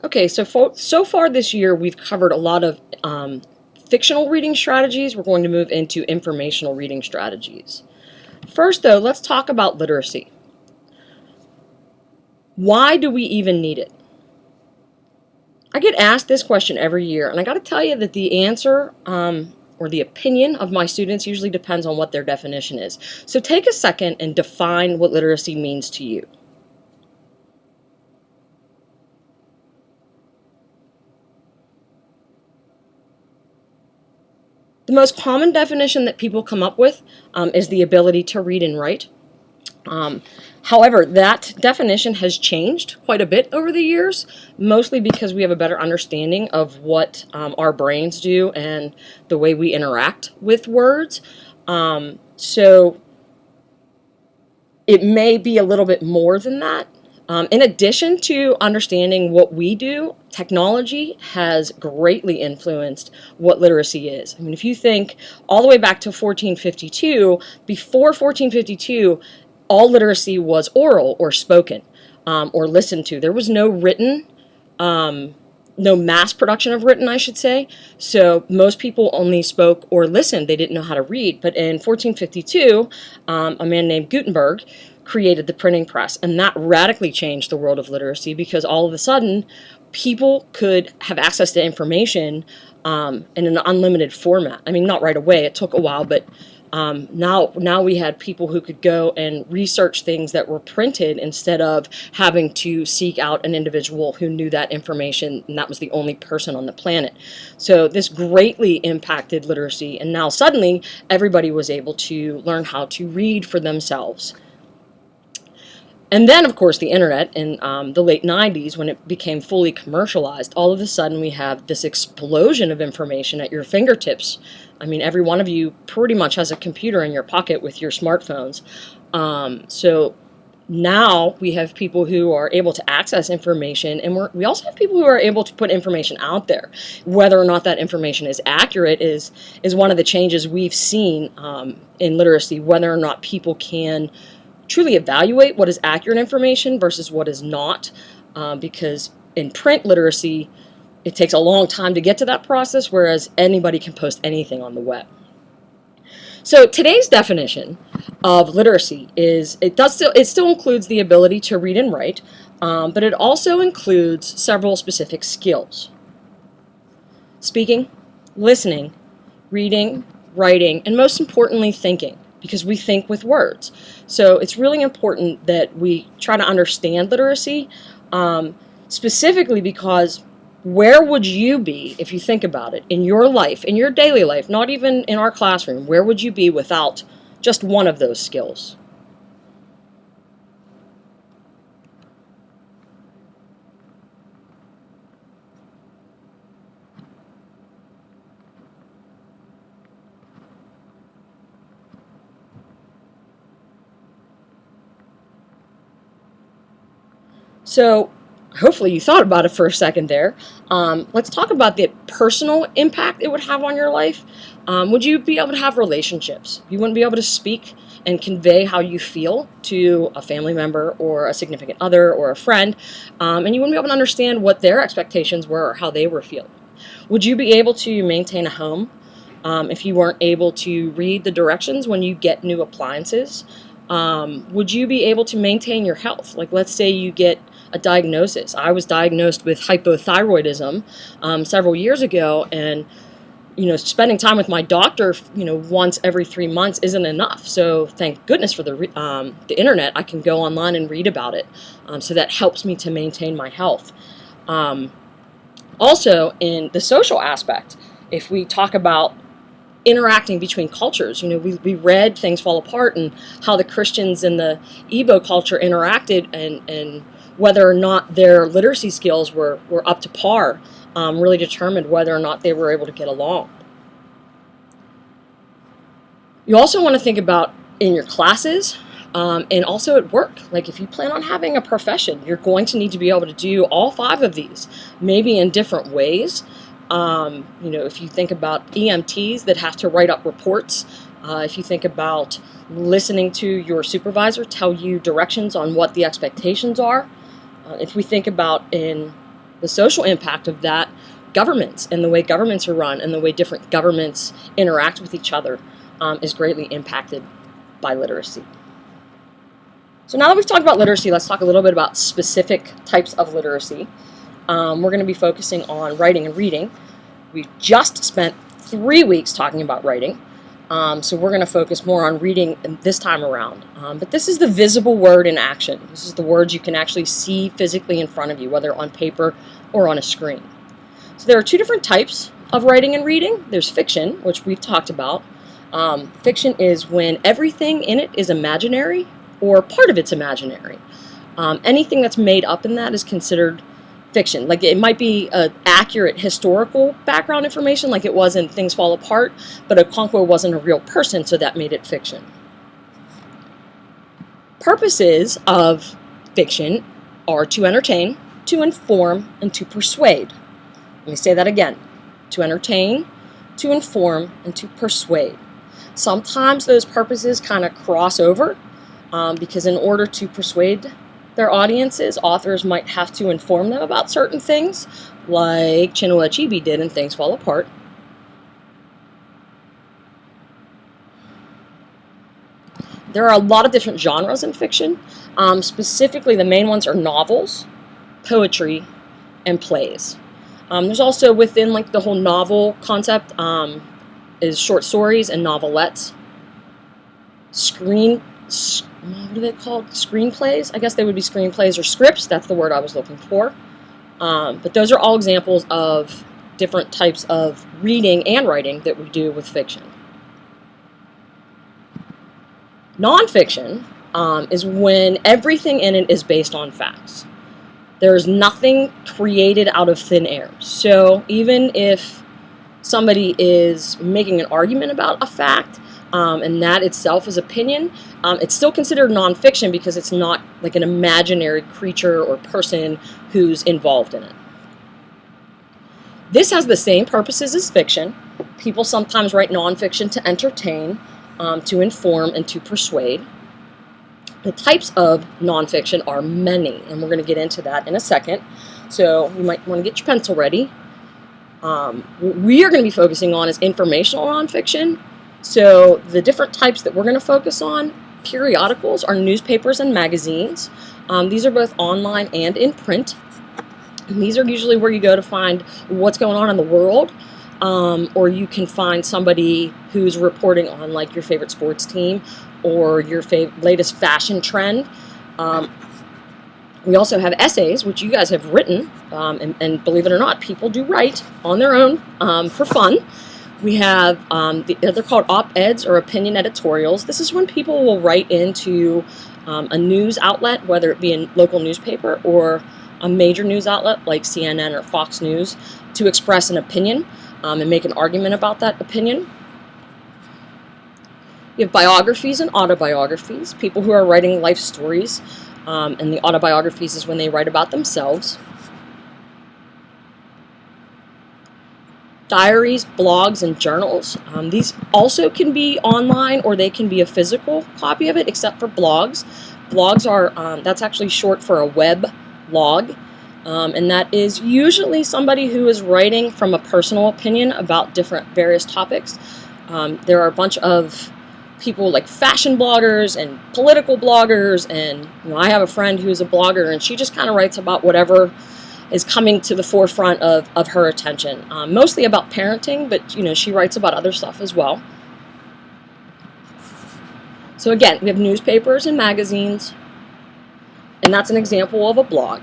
Okay, so far this year we've covered a lot of fictional reading strategies. We're going to move into informational reading strategies. First, though, let's talk about literacy. Why do we even need it? I get asked this question every year, and I got to tell you that the answer or the opinion of my students usually depends on what their definition is. So take a second and define what literacy means to you. The most common definition that people come up with is the ability to read and write. However, that definition has changed quite a bit over the years, mostly because we have a better understanding of what our brains do and the way we interact with words. So it may be a little bit more than that. In addition to understanding what we do, technology has greatly influenced what literacy is. I mean, if you think all the way back to 1452, before 1452, all literacy was oral or spoken or listened to. There was no written, no mass production of written, I should say. So most people only spoke or listened. They didn't know how to read. But in 1452, a man named Gutenberg created the printing press, and that radically changed the world of literacy because all of a sudden people could have access to information in an unlimited format. I mean, not right away, it took a while, but now we had people who could go and research things that were printed instead of having to seek out an individual who knew that information, and that was the only person on the planet. So this greatly impacted literacy, and now suddenly everybody was able to learn how to read for themselves. And then, of course, the internet in the late 90s, when it became fully commercialized, all of a sudden we have this explosion of information at your fingertips. I mean, every one of you pretty much has a computer in your pocket with your smartphones. So now we have people who are able to access information, and we also have people who are able to put information out there. Whether or not that information is accurate is one of the changes we've seen in literacy, whether or not people can truly evaluate what is accurate information versus what is not, because in print literacy, it takes a long time to get to that process, whereas anybody can post anything on the web. So today's definition of literacy is it still includes the ability to read and write, but it also includes several specific skills: speaking, listening, reading, writing, and most importantly, thinking, because we think with words. So it's really important that we try to understand literacy, specifically because where would you be, if you think about it, in your life, in your daily life, not even in our classroom, where would you be without just one of those skills? So hopefully you thought about it for a second there. Let's talk about the personal impact it would have on your life. Would you be able to have relationships? You wouldn't be able to speak and convey how you feel to a family member or a significant other or a friend, and you wouldn't be able to understand what their expectations were or how they were feeling. Would you be able to maintain a home if you weren't able to read the directions when you get new appliances? Would you be able to maintain your health? Like, let's say you get a diagnosis. I was diagnosed with hypothyroidism several years ago, and spending time with my doctor, once every 3 months isn't enough. So thank goodness for the internet. I can go online and read about it. So that helps me to maintain my health. Also, in the social aspect, if we talk about interacting between cultures, we read Things Fall Apart and how the Christians and the Igbo culture interacted, and whether or not their literacy skills were up to par really determined whether or not they were able to get along. You also want to think about in your classes and also at work. Like, if you plan on having a profession, you're going to need to be able to do all 5 of these, maybe in different ways. If you think about EMTs that have to write up reports, if you think about listening to your supervisor tell you directions on what the expectations are, if we think about in the social impact of that, governments and the way governments are run and the way different governments interact with each other is greatly impacted by literacy. So now that we've talked about literacy, let's talk a little bit about specific types of literacy. We're going to be focusing on writing and reading. We just spent 3 weeks talking about writing, so we're going to focus more on reading this time around. But this is the visible word in action. This is the words you can actually see physically in front of you, whether on paper or on a screen. So there are two different types of writing and reading. There's fiction, which we've talked about. Fiction is when everything in it is imaginary or part of it's imaginary. Anything that's made up in that is considered fiction. Like it might be accurate historical background information like it was in Things Fall Apart, but Okonkwo wasn't a real person, so that made it fiction. Purposes of fiction are to entertain, to inform, and to persuade. Let me say that again. To entertain, to inform, and to persuade. Sometimes those purposes kind of cross over because in order to persuade their audiences, authors might have to inform them about certain things, like Chinua Achebe did in Things Fall Apart. There are a lot of different genres in fiction. Specifically, the main ones are novels, poetry, and plays. There's also within like the whole novel concept is short stories and novelettes. What are they called? Screenplays? I guess they would be screenplays or scripts. That's the word I was looking for. But those are all examples of different types of reading and writing that we do with fiction. Nonfiction is when everything in it is based on facts. There's nothing created out of thin air. So even if somebody is making an argument about a fact, and that itself is opinion, it's still considered nonfiction because it's not like an imaginary creature or person who's involved in it. This has the same purposes as fiction. People sometimes write nonfiction to entertain, to inform, and to persuade. The types of nonfiction are many, and we're going to get into that in a second. So you might want to get your pencil ready. What we are going to be focusing on is informational nonfiction. So the different types that we're going to focus on, periodicals are newspapers and magazines. These are both online and in print. And these are usually where you go to find what's going on in the world, or you can find somebody who's reporting on like your favorite sports team or your latest fashion trend. We also have essays, which you guys have written, and believe it or not, people do write on their own for fun. We have, they're called op-eds or opinion editorials. This is when people will write into a news outlet, whether it be a local newspaper or a major news outlet like CNN or Fox News, to express an opinion and make an argument about that opinion. You have biographies and autobiographies, people who are writing life stories, and the autobiographies is when they write about themselves. Diaries, blogs, and journals. These also can be online or they can be a physical copy of it, except for blogs. Blogs are, that's actually short for a web log, and that is usually somebody who is writing from a personal opinion about different various topics. There are a bunch of people like fashion bloggers and political bloggers, and I have a friend who's a blogger, and she just kind of writes about whatever is coming to the forefront of her attention. Mostly about parenting, but she writes about other stuff as well. So again, we have newspapers and magazines, and that's an example of a blog.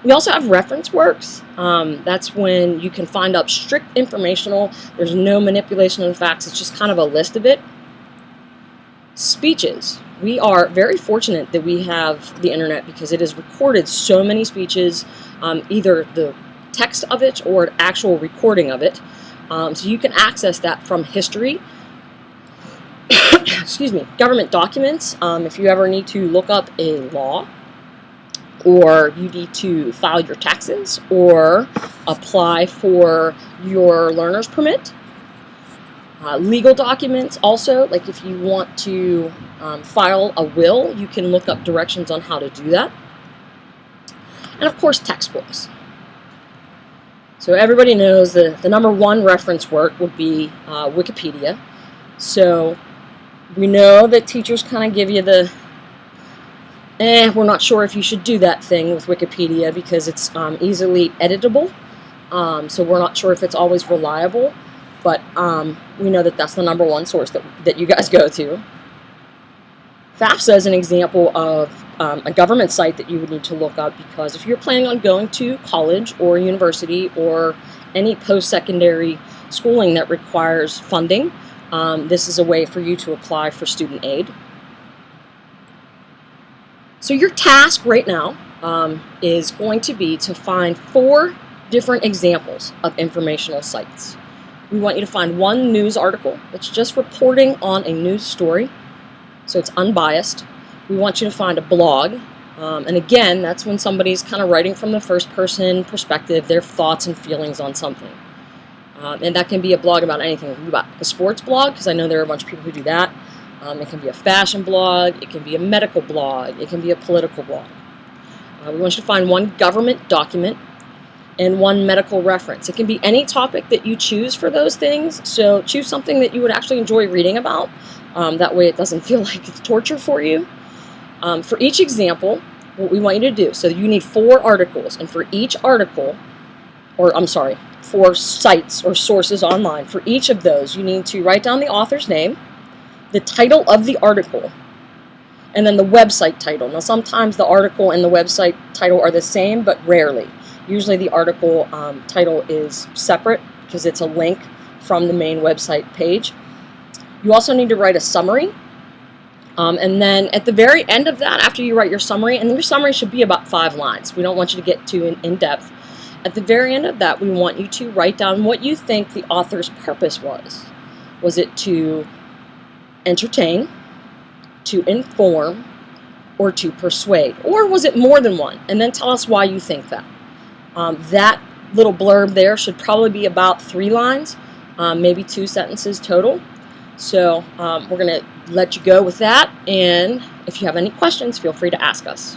We also have reference works. That's when you can find out strict informational. There's no manipulation of the facts. It's just kind of a list of it. Speeches. We are very fortunate that we have the internet because it has recorded so many speeches, either the text of it or an actual recording of it. So you can access that from history. Excuse me, government documents. If you ever need to look up a law, or you need to file your taxes or apply for your learner's permit. Legal documents also, like if you want to file a will, you can look up directions on how to do that. and of course textbooks. So everybody knows the number one reference work would be Wikipedia. So we know that teachers kind of give you the, we're not sure if you should do that thing with Wikipedia because it's easily editable. So we're not sure if it's always reliable, but we know that that's the number one source that you guys go to. FAFSA is an example of a government site that you would need to look up, because if you're planning on going to college or university or any post-secondary schooling that requires funding, this is a way for you to apply for student aid. So your task right now is going to be to find 4 different examples of informational sites. We want you to find one news article that's just reporting on a news story, so it's unbiased. We want you to find a blog, and again, that's when somebody's kind of writing from the first person perspective, their thoughts and feelings on something. And that can be a blog about anything. It can be about a sports blog, because I know there are a bunch of people who do that. It can be a fashion blog, it can be a medical blog, it can be a political blog. We want you to find one government document and one medical reference. It can be any topic that you choose for those things, so choose something that you would actually enjoy reading about. That way it doesn't feel like it's torture for you. For each example, what we want you to do, so you need 4 articles, and for each article, 4 sites or sources online, for each of those you need to write down the author's name, the title of the article, and then the website title. Now sometimes the article and the website title are the same, but rarely. Usually the article title is separate because it's a link from the main website page. You also need to write a summary, and then at the very end of that, after you write your summary, and your summary should be about 5 lines. We don't want you to get too in depth. At the very end of that, we want you to write down what you think the author's purpose was. Was it to entertain, to inform, or to persuade? Or was it more than one? And then tell us why you think that. That little blurb there should probably be about 3 lines, maybe 2 sentences total. So we're going to let you go with that, and if you have any questions, feel free to ask us.